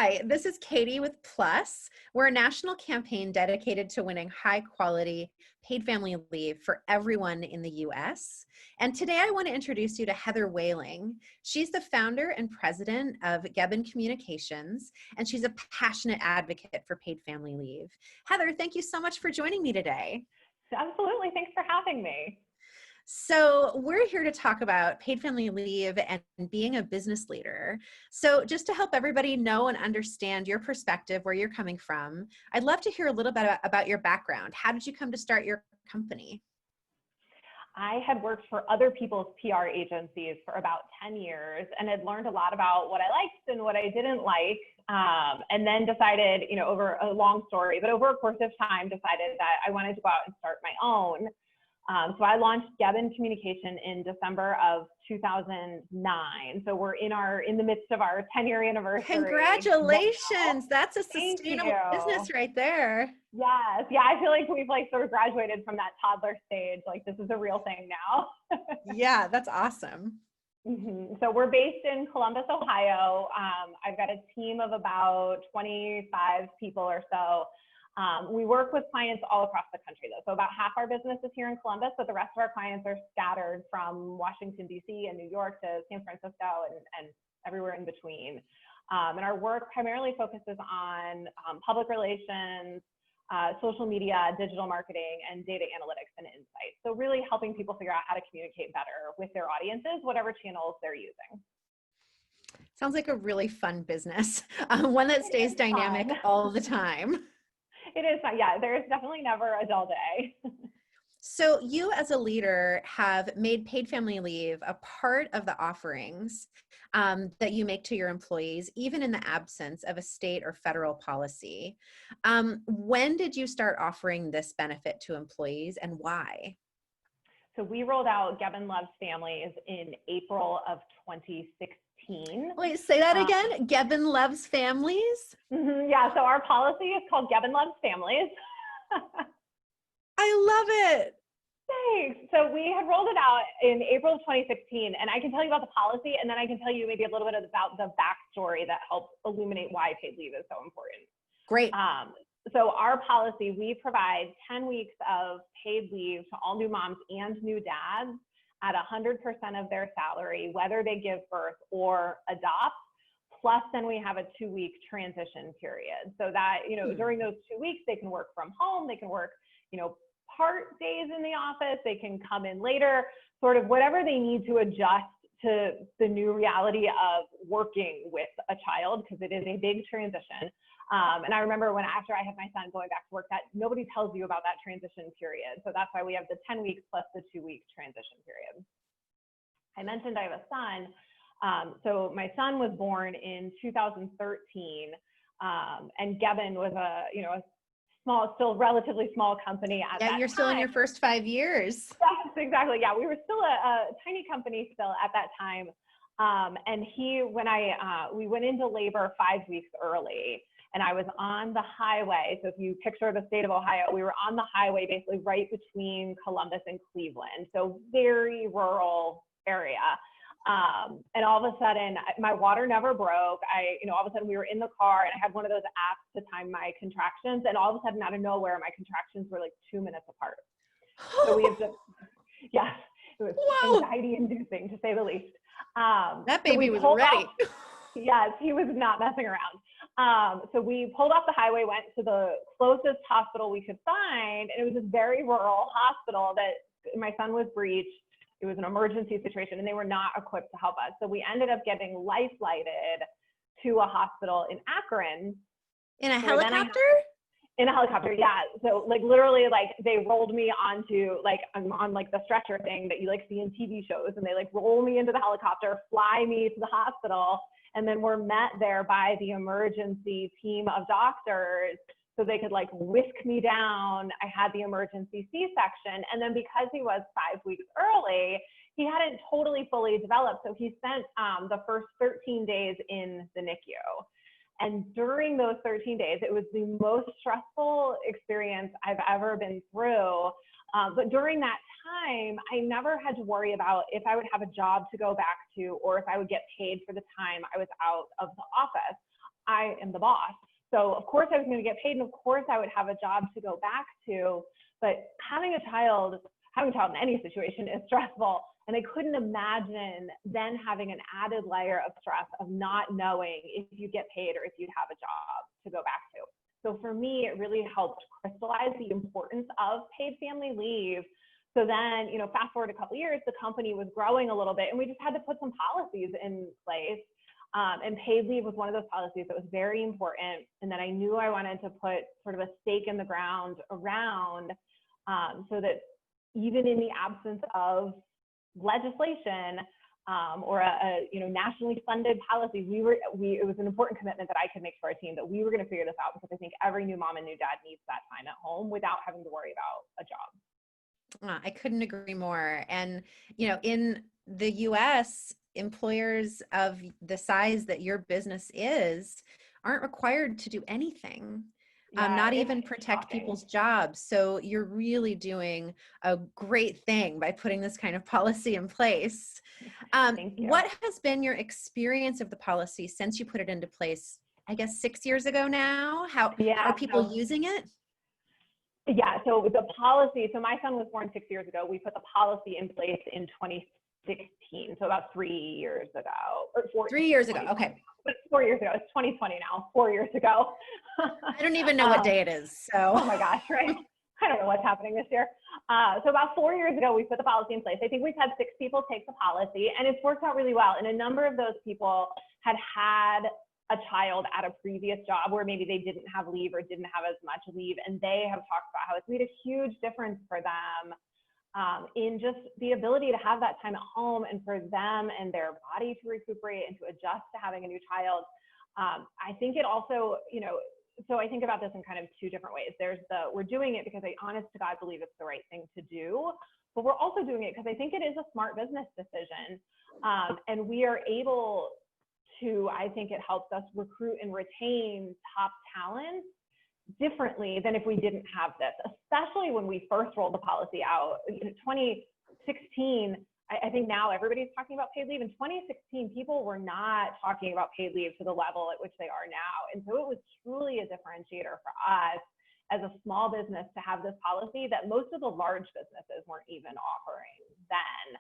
Hi, this is Katie with Plus. We're a national campaign dedicated to winning high quality paid family leave for everyone in the US. And today I want to introduce you to Heather Whaling. She's the founder and president of Geben Communications, and she's a passionate advocate for paid family leave. Heather, thank you so much for joining me today. Absolutely. Thanks for having me. So we're here to talk about paid family leave and being a business leader. So just to help everybody know and understand your perspective, where you're coming from, I'd love to hear a little bit about your background. How did you come to start your company? I had worked for other people's PR agencies for about 10 years and had learned a lot about what I liked and what I didn't like. And then decided, over a long story, but over a course of time, decided that I wanted to go out and start my own. So I launched Geben Communication in December of 2009. So we're in the midst of our 10-year anniversary. Congratulations. That's a sustainable business right there. Yes. Yeah. I feel like we've sort of graduated from that toddler stage. Like this is a real thing now. Yeah, that's awesome. Mm-hmm. So we're based in Columbus, Ohio. I've got a team of about 25 people or so. We work with clients all across the country though. So about half our business is here in Columbus, but the rest of our clients are scattered from Washington, D.C. and New York to San Francisco and everywhere in between. And our work primarily focuses on public relations, social media, digital marketing, and data analytics and insights. So really helping people figure out how to communicate better with their audiences, whatever channels they're using. Sounds like a really fun business, one that stays dynamic all the time. It is fun. Yeah, there's definitely never a dull day. So you as a leader have made paid family leave a part of the offerings that you make to your employees, even in the absence of a state or federal policy. When did you start offering this benefit to employees and why? So we rolled out Geben Loves Families in April of 2016. Wait, say that again? Geben Loves Families? Yeah, so our policy is called Geben Loves Families. I love it. Thanks. So we had rolled it out in April of 2016, and I can tell you about the policy, and then I can tell you maybe a little bit about the backstory that helps illuminate why paid leave is so important. Great. So our policy, we provide 10 weeks of paid leave to all new moms and new dads at 100% of their salary, whether they give birth or adopt. Plus, then we have a 2-week transition period. So that, during those 2 weeks, they can work from home, they can work, part days in the office, they can come in later, sort of whatever they need to adjust to the new reality of working with a child, because it is a big transition. And I remember after I had my son going back to work, that nobody tells you about that transition period. So that's why we have the 10 weeks plus the 2-week transition period. I mentioned I have a son. So my son was born in 2013, and Geben was a small, still relatively small company at that time. Yeah, you're still in your first 5 years. Yes, exactly. Yeah, we were still a tiny company still at that time. And we went into labor 5 weeks early, and I was on the highway. So if you picture the state of Ohio, we were on the highway basically right between Columbus and Cleveland. So very rural area. And all of a sudden, my water never broke. All of a sudden we were in the car, and I had one of those apps to time my contractions. And all of a sudden, out of nowhere, my contractions were like 2 minutes apart. So we have to, yeah, it was anxiety inducing to say the least. That baby was ready. Yes, he was not messing around. So we pulled off the highway, went to the closest hospital we could find. And it was this very rural hospital that my son was breached. It was an emergency situation, and they were not equipped to help us. So we ended up getting life flighted to a hospital in Akron. In a helicopter? In a helicopter, yeah. So literally, they rolled me onto I'm on the stretcher thing that you see in TV shows, and they roll me into the helicopter, fly me to the hospital, and then we're met there by the emergency team of doctors. So they could whisk me down. I had the emergency C-section. And then because he was 5 weeks early, he hadn't totally fully developed. So he spent the first 13 days in the NICU. And during those 13 days, it was the most stressful experience I've ever been through. But during that time, I never had to worry about if I would have a job to go back to or if I would get paid for the time I was out of the office. I am the boss. So of course I was going to get paid, and of course I would have a job to go back to. But having a child in any situation is stressful. And I couldn't imagine then having an added layer of stress of not knowing if you get paid or if you'd have a job to go back to. So for me, it really helped crystallize the importance of paid family leave. So then, fast forward a couple of years, the company was growing a little bit, and we just had to put some policies in place. And paid leave was one of those policies that was very important. And then I knew I wanted to put sort of a stake in the ground around, so that even in the absence of legislation or a nationally funded policy, it was an important commitment that I could make to our team that we were going to figure this out, because I think every new mom and new dad needs that time at home without having to worry about a job. I couldn't agree more. And, in the US, employers of the size that your business is aren't required to do anything. Not even protect shocking. people's jobs. So you're really doing a great thing by putting this kind of policy in place. Thank you. What has been your experience of the policy since you put it into place, I guess 6 years ago now? How are people using it? Yeah, so the policy, so my son was born 6 years ago. We put the policy in place in 2016, so about 3 years ago. Or 3 years ago, okay. But 4 years ago, it's 2020 now, 4 years ago. I don't even know what day it is, so. Oh my gosh, right? I don't know what's happening this year. So about 4 years ago, we put the policy in place. I think we've had 6 people take the policy, and it's worked out really well. And a number of those people had a child at a previous job where maybe they didn't have leave or didn't have as much leave, and they have talked about how it's made a huge difference for them in just the ability to have that time at home, and for them and their body to recuperate and to adjust to having a new child. I think it also, so I think about this in kind of 2 different ways. There's we're doing it because I honest to God believe it's the right thing to do, but we're also doing it because I think it is a smart business decision. And we are able to, I think it helps us recruit and retain top talent differently than if we didn't have this, especially when we first rolled the policy out in 2016. I think now everybody's talking about paid leave. In 2016, people were not talking about paid leave to the level at which they are now. And so it was truly a differentiator for us as a small business to have this policy that most of the large businesses weren't even offering then.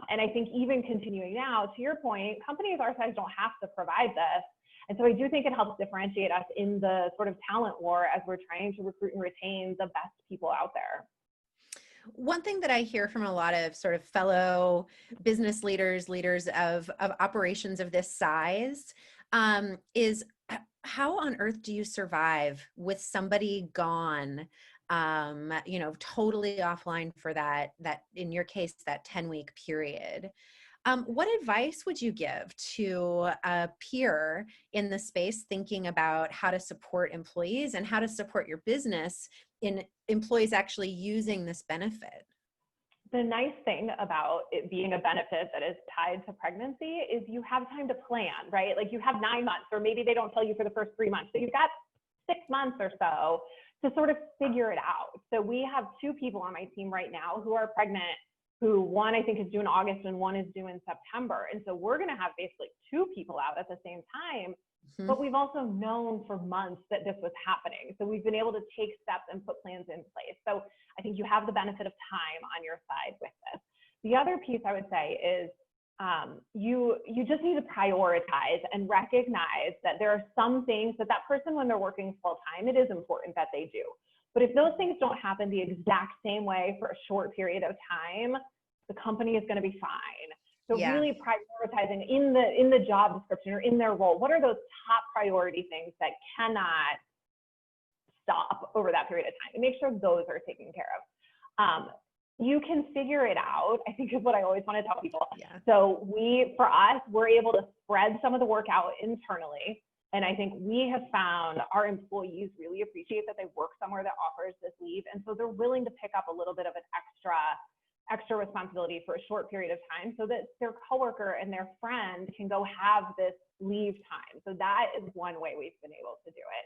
And I think even continuing now, to your point, companies our size don't have to provide this. And so I do think it helps differentiate us in the sort of talent war as we're trying to recruit and retain the best people out there. One thing that I hear from a lot of sort of fellow business leaders of operations of this size, is how on earth do you survive with somebody gone, totally offline for that, in your case, that 10-week period? What advice would you give to a peer in the space thinking about how to support employees and how to support your business in employees actually using this benefit? The nice thing about it being a benefit that is tied to pregnancy is you have time to plan, right? Like you have 9 months, or maybe they don't tell you for the first 3 months, but you've got 6 months or so to sort of figure it out. So we have 2 people on my team right now who are pregnant, who one I think is due in August and one is due in September. And so we're going to have basically 2 people out at the same time. Mm-hmm. But we've also known for months that this was happening. So we've been able to take steps and put plans in place. So I think you have the benefit of time on your side with this. The other piece I would say is you just need to prioritize and recognize that there are some things that person, when they're working full time, it is important that they do. But if those things don't happen the exact same way for a short period of time, the company is going to be fine. So really prioritizing in the job description or in their role, what are those top priority things that cannot stop over that period of time, and make sure those are taken care of. You can figure it out, I think, is what I always want to tell people. Yeah. So for us, we're able to spread some of the work out internally. And I think we have found our employees really appreciate that they work somewhere that offers this leave. And so they're willing to pick up a little bit of an extra responsibility for a short period of time so that their coworker and their friend can go have this leave time. So that is one way we've been able to do it.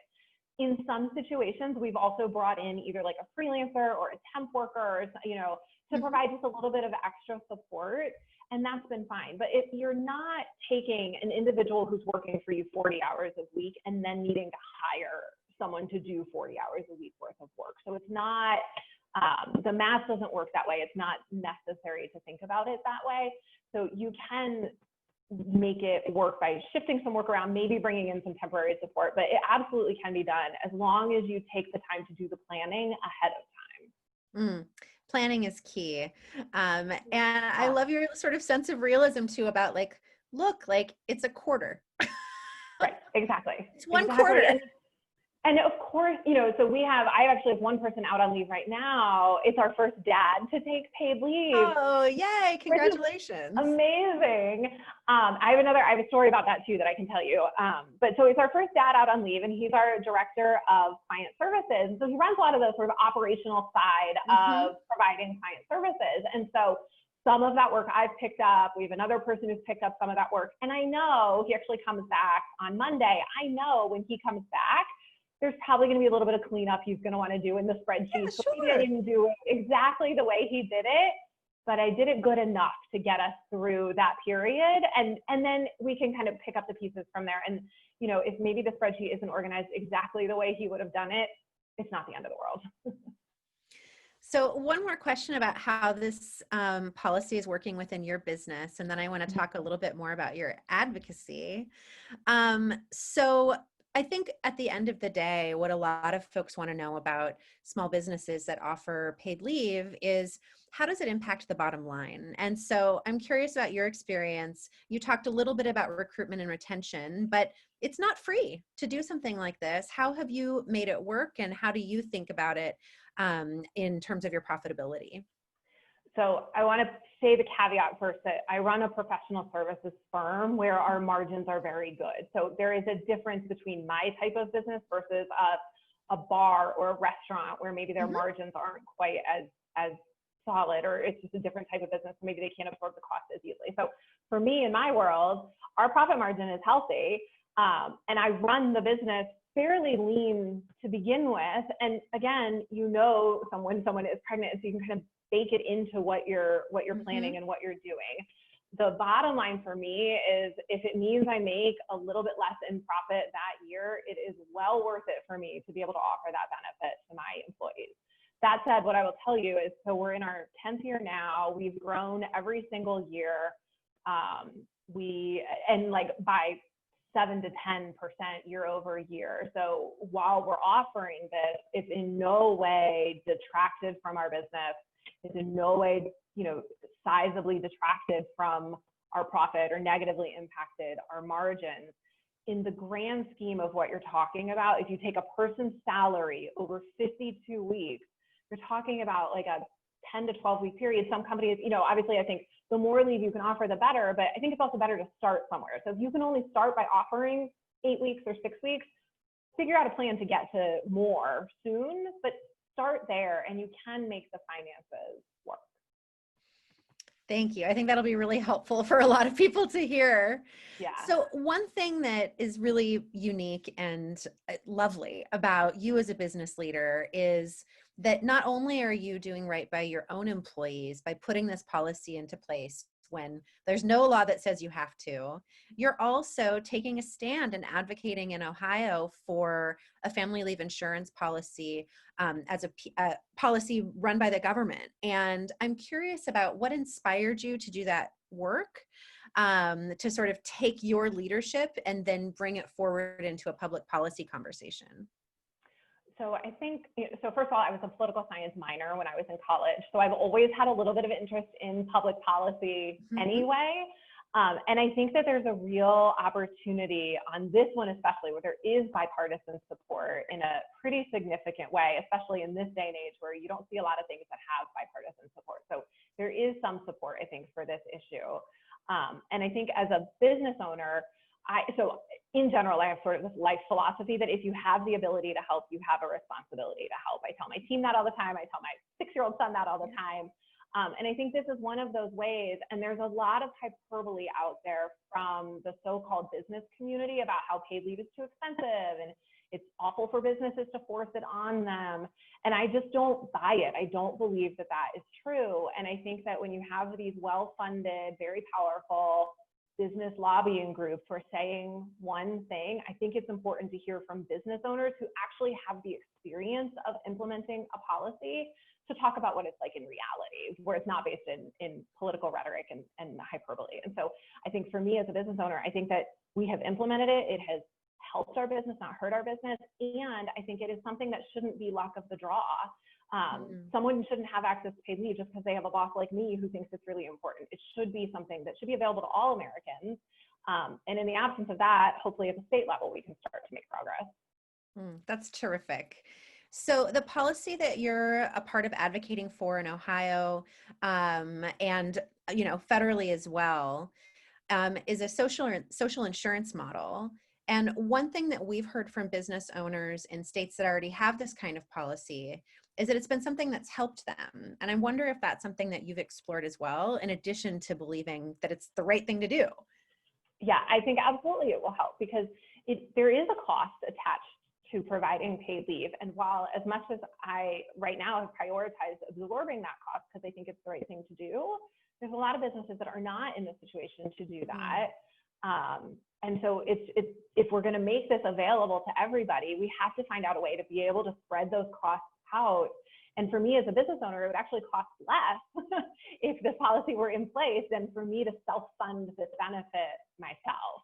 In some situations, we've also brought in either like a freelancer or a temp worker, to provide just a little bit of extra support. And that's been fine. But if you're not taking an individual who's working for you 40 hours a week and then needing to hire someone to do 40 hours a week worth of work. So it's not, the math doesn't work that way. It's not necessary to think about it that way. So you can make it work by shifting some work around, maybe bringing in some temporary support, but it absolutely can be done as long as you take the time to do the planning ahead of time. Planning is key. And I love your sort of sense of realism too about like, look, like it's a quarter. Right, exactly. It's one quarter. And of course, you know, so I actually have one person out on leave right now. It's our first dad to take paid leave. Oh, yay. Congratulations. Amazing. I have a story about that too that I can tell you. But so it's our first dad out on leave, and he's our director of client services. So he runs a lot of the sort of operational side of providing client services. And so some of that work I've picked up. We have another person who's picked up some of that work. And I know he actually comes back on Monday. I know when he comes back, there's probably going to be a little bit of cleanup he's going to want to do in the spreadsheet. Yeah, so sure. maybe I didn't do it exactly the way he did it, but I did it good enough to get us through that period. And then we can kind of pick up the pieces from there. And, you know, if maybe the spreadsheet isn't organized exactly the way he would have done it, it's not the end of the world. So one more question about how this policy is working within your business. And then I want to talk a little bit more about your advocacy. So I think at the end of the day, what a lot of folks want to know about small businesses that offer paid leave is how does it impact the bottom line? And so I'm curious about your experience. You talked a little bit about recruitment and retention, but it's not free to do something like this. How have you made it work, and how do you think about it in terms of your profitability? So I want to say the caveat first that I run a professional services firm where our margins are very good. So there is a difference between my type of business versus a bar or a restaurant where maybe their margins aren't quite as solid, or it's just a different type of business. Maybe they can't absorb the cost as easily. So for me, in my world, our profit margin is healthy. And I run the business fairly lean to begin with. And again, you know, when someone is pregnant, so you can kind of bake it into what you're planning and what you're doing. The bottom line for me is if it means I make a little bit less in profit that year, it is well worth it for me to be able to offer that benefit to my employees. That said, what I will tell you is, so we're in our 10th year now. We've grown every single year. And like by 7 to 10% year over year. So while we're offering this, it's in no way detracted from our business. It's in no way, you know, sizably detracted from our profit or negatively impacted our margins. In the grand scheme of what you're talking about, if you take a person's salary over 52 weeks, you're talking about like a 10 to 12 week period. Some companies, you know, obviously I think the more leave you can offer, the better, but I think it's also better to start somewhere. So if you can only start by offering 8 weeks or 6 weeks, figure out a plan to get to more soon, but start there and you can make the finances work. Thank you. I think that'll be really helpful for a lot of people to hear. Yeah. So one thing that is really unique and lovely about you as a business leader is that not only are you doing right by your own employees by putting this policy into place when there's no law that says you have to, you're also taking a stand and advocating in Ohio for a family leave insurance policy as a policy run by the government. And I'm curious about what inspired you to do that work, to sort of take your leadership and then bring it forward into a public policy conversation. So I think, so first of all, I was a political science minor when I was in college. So I've always had a little bit of interest in public policy anyway. And I think that there's a real opportunity on this one, especially where there is bipartisan support in a pretty significant way, especially in this day and age where you don't see a lot of things that have bipartisan support. So there is some support, I think, for this issue. And I think as a business owner, so in general, I have sort of this life philosophy that if you have the ability to help, you have a responsibility to help. I tell my team that all the time. I tell my 6-year-old son that all the time. And I think this is one of those ways. And there's a lot of hyperbole out there from the so-called business community about how paid leave is too expensive and it's awful for businesses to force it on them. And I just don't buy it. I don't believe that that is true. And I think that when you have these well-funded, very powerful business lobbying groups who are saying one thing, I think it's important to hear from business owners who actually have the experience of implementing a policy to talk about what it's like in reality, where it's not based in political rhetoric and hyperbole. And so I think for me as a business owner, I think that we have implemented it. It has helped our business, not hurt our business. And I think it is something that shouldn't be luck of the draw. Someone shouldn't have access to paid leave just because they have a boss like me who thinks it's really important. It should be something that should be available to all Americans. And in the absence of that, hopefully at the state level, we can start to make progress. That's terrific. So the policy that you're a part of advocating for in Ohio, and federally as well, is a social insurance model. And one thing that we've heard from business owners in states that already have this kind of policy is that it's been something that's helped them. And I wonder if that's something that you've explored as well, in addition to believing that it's the right thing to do. Yeah, I think absolutely it will help, because there is a cost attached to providing paid leave. And while as much as I right now have prioritized absorbing that cost because I think it's the right thing to do, there's a lot of businesses that are not in the situation to do that. And so if we're going to make this available to everybody, we have to find out a way to be able to spread those costs out. And for me as a business owner, it would actually cost less if this policy were in place than for me to self-fund this benefit myself.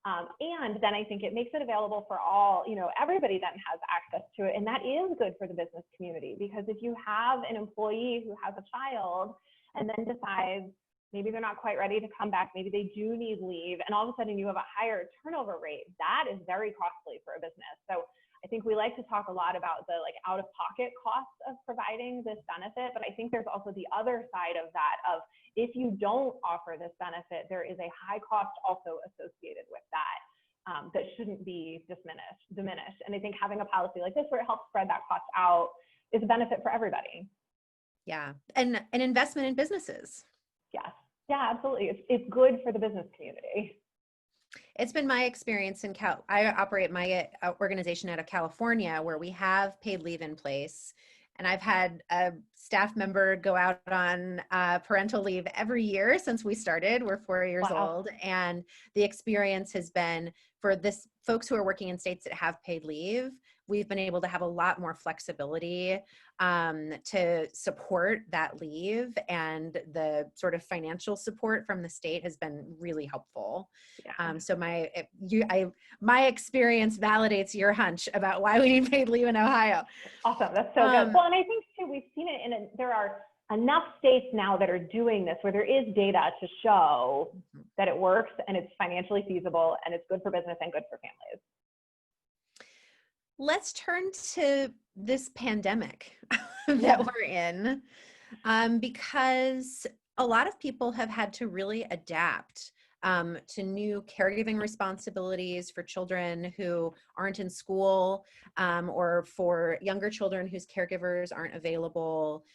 And then I think it makes it available for all, everybody then has access to it. And that is good for the business community, because if you have an employee who has a child and then decides maybe they're not quite ready to come back, maybe they do need leave, and all of a sudden you have a higher turnover rate, that is very costly for a business. So I think we like to talk a lot about the out-of-pocket costs of providing this benefit, but I think there's also the other side of that of if you don't offer this benefit, there is a high cost also associated with that that shouldn't be diminished. And I think having a policy like this where it helps spread that cost out is a benefit for everybody. Yeah, and an investment in businesses. Yes, yeah, absolutely. It's good for the business community. It's been my experience I operate my organization out of California, where we have paid leave in place. And I've had a staff member go out on parental leave every year since we started. We're 4 years old. And the experience has been for folks who are working in states that have paid leave, we've been able to have a lot more flexibility to support that leave, and the sort of financial support from the state has been really helpful. Yeah. So my experience validates your hunch about why we need paid leave in Ohio. Awesome, that's so good. Well, and I think too, we've seen it there are enough states now that are doing this where there is data to show that it works and it's financially feasible and it's good for business and good for families. Let's turn to this pandemic that we're in, because a lot of people have had to really adapt to new caregiving responsibilities for children who aren't in school, or for younger children whose caregivers aren't available.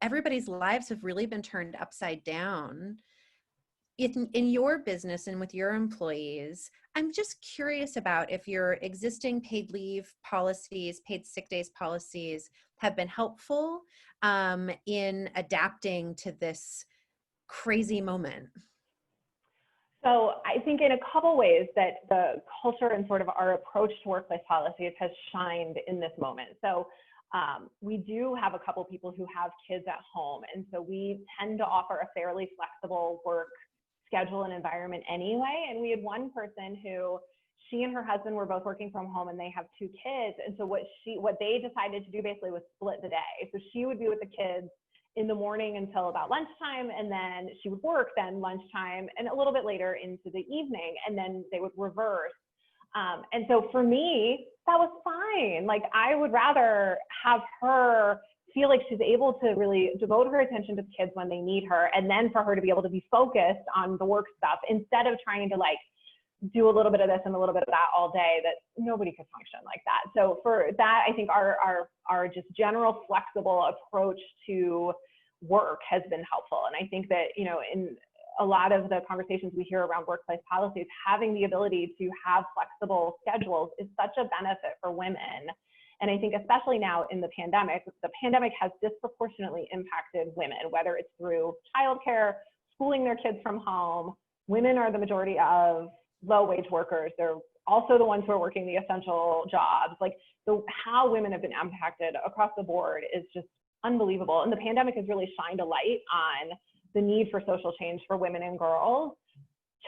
Everybody's lives have really been turned upside down. In your business and with your employees, I'm just curious about if your existing paid leave policies, paid sick days policies have been helpful in adapting to this crazy moment. So I think in a couple ways that the culture and sort of our approach to workplace policies has shined in this moment. So we do have a couple people who have kids at home, and so we tend to offer a fairly flexible work schedule and environment anyway. And we had one person who, she and her husband were both working from home, and they have 2 kids. And so what they decided to do basically was split the day. So she would be with the kids in the morning until about lunchtime, and then she would work then lunchtime and a little bit later into the evening, and then they would reverse. And so for me, that was fine. Like, I would rather have her feel like she's able to really devote her attention to the kids when they need her, and then for her to be able to be focused on the work stuff instead of trying to do a little bit of this and a little bit of that all day. That nobody could function like that. So for that, I think our just general flexible approach to work has been helpful. And I think that, in a lot of the conversations we hear around workplace policies, having the ability to have flexible schedules is such a benefit for women. And I think especially now in the pandemic has disproportionately impacted women, whether it's through childcare, schooling their kids from home. Women are the majority of low-wage workers. They're also the ones who are working the essential jobs. Like how women have been impacted across the board is just unbelievable. And the pandemic has really shined a light on the need for social change for women and girls,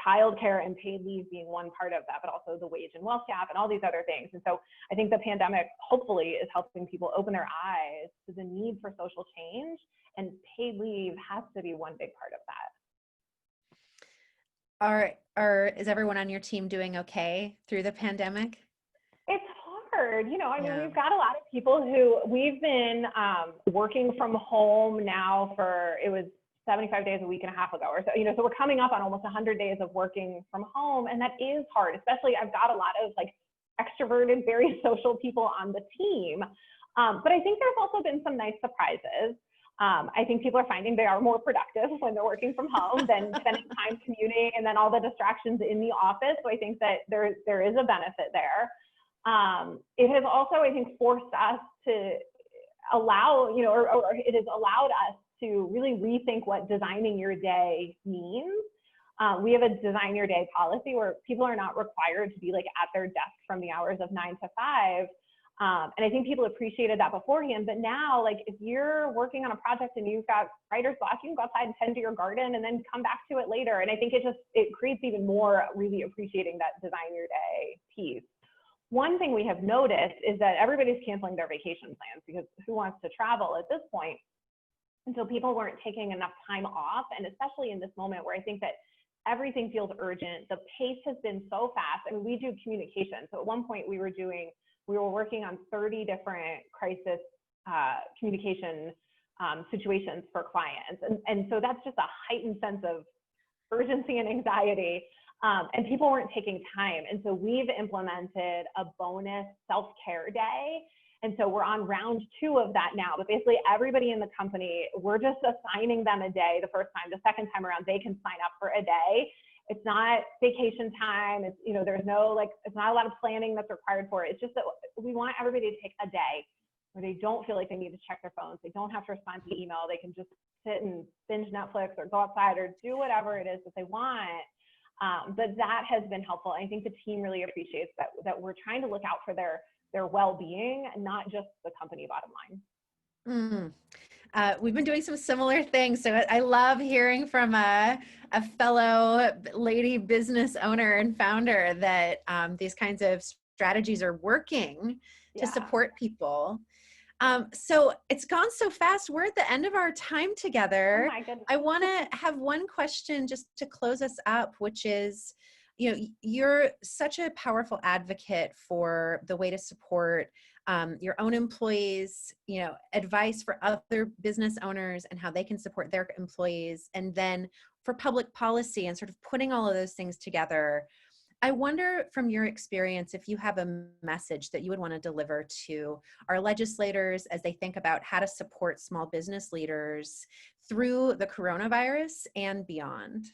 childcare and paid leave being one part of that, but also the wage and wealth gap and all these other things. And so I think the pandemic hopefully is helping people open their eyes to the need for social change, and paid leave has to be one big part of that. Is everyone on your team doing okay through the pandemic? It's hard. I mean, Yeah. we've got a lot of people who we've been working from home now it was 75 days a week and a half ago or so, so we're coming up on almost 100 days of working from home. And that is hard, especially I've got a lot of like extroverted, very social people on the team. But I think there's also been some nice surprises. I think people are finding they are more productive when they're working from home than spending time commuting and then all the distractions in the office. So I think that there is a benefit there. It has also, I think, forced us to allow, or it has allowed us to really rethink what designing your day means. We have a design your day policy where people are not required to be like at their desk from the hours of 9 to 5. And I think people appreciated that beforehand, but now, like, if you're working on a project and you've got writer's block, you can go outside and tend to your garden and then come back to it later. And I think it creates even more really appreciating that design your day piece. One thing we have noticed is that everybody's canceling their vacation plans because who wants to travel at this point? And so people weren't taking enough time off. And especially in this moment where I think that everything feels urgent, the pace has been so fast. I mean, we do communication. So at one point we were working on 30 different crisis communication situations for clients. And so that's just a heightened sense of urgency and anxiety. And people weren't taking time. And so we've implemented a bonus self-care day. And so we're on round 2 of that now. But basically everybody in the company, we're just assigning them a day the first time. The second time around, they can sign up for a day. It's not vacation time. It's, there's no, it's not a lot of planning that's required for it. It's just that we want everybody to take a day where they don't feel like they need to check their phones. They don't have to respond to email. They can just sit and binge Netflix or go outside or do whatever it is that they want. But that has been helpful. I think the team really appreciates that we're trying to look out for their well-being and not just the company bottom line. We've been doing some similar things. So I love hearing from a fellow lady business owner and founder that these kinds of strategies are working to support people. So it's gone so fast. We're at the end of our time together. Oh my goodness. I want to have one question just to close us up, which is, you're such a powerful advocate for the way to support your own employees, advice for other business owners and how they can support their employees, and then for public policy and sort of putting all of those things together. I wonder from your experience if you have a message that you would want to deliver to our legislators as they think about how to support small business leaders through the coronavirus and beyond.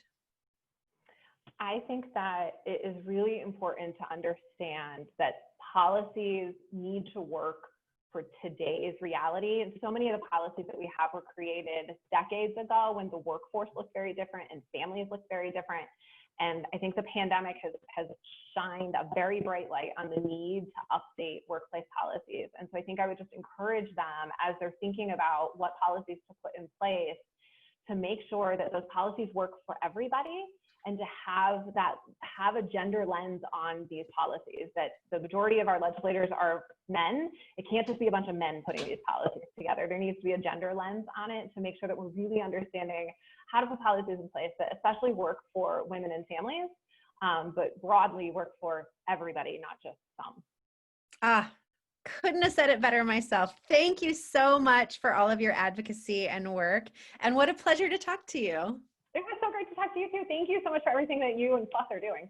I think that it is really important to understand that policies need to work for today's reality. And so many of the policies that we have were created decades ago when the workforce looked very different and families looked very different. And I think the pandemic has shined a very bright light on the need to update workplace policies. And so I think I would just encourage them as they're thinking about what policies to put in place to make sure that those policies work for everybody, and to have a gender lens on these policies, that the majority of our legislators are men. It can't just be a bunch of men putting these policies together. There needs to be a gender lens on it to make sure that we're really understanding how to put policies in place that especially work for women and families, but broadly work for everybody, not just some. Couldn't have said it better myself. Thank you so much for all of your advocacy and work. And what a pleasure to talk to you. It was so great to talk to you too. Thank you so much for everything that you and Plus are doing.